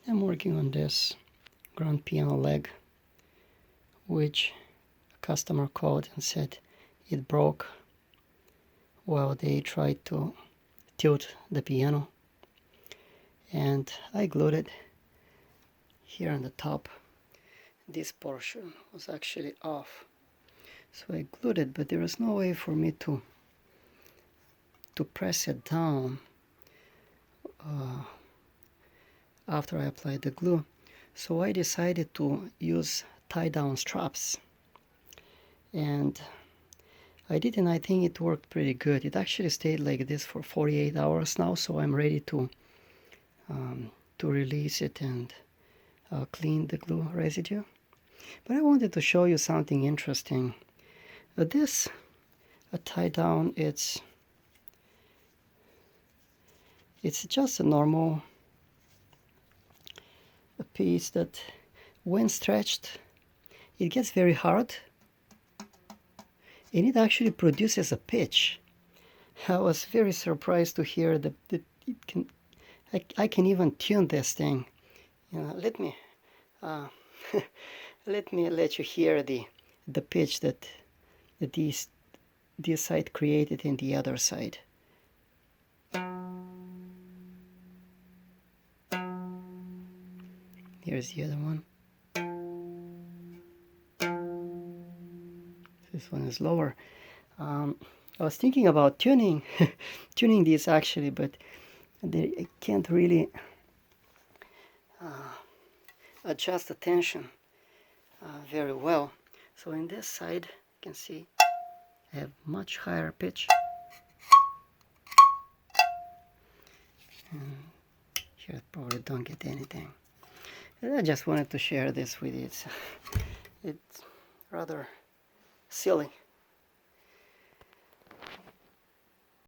I'm working on this grand piano leg, which a customer called and said it broke while they tried to tilt the piano, and I glued it here on the top. This portion was actually off, so I glued it, but there was no way for me to press it down after I applied the glue. So I decided to use tie-down straps, and I did, and I think it worked pretty good. It actually stayed like this for 48 hours now, so I'm ready to release it and clean the glue residue. But I wanted to show you something interesting. This tie down, it's just a normal piece that when stretched it gets very hard and it actually produces a pitch. I was very surprised to hear that it can, I can even tune this thing. You know, let me let you hear the pitch that this side created in the other side. Here's the other one. This one is lower. I was thinking about tuning tuning these actually, but I can't really adjust the tension very well. So in this side you can see I have much higher pitch, and here I probably don't get anything. And I just wanted to share this with you. It's rather silly.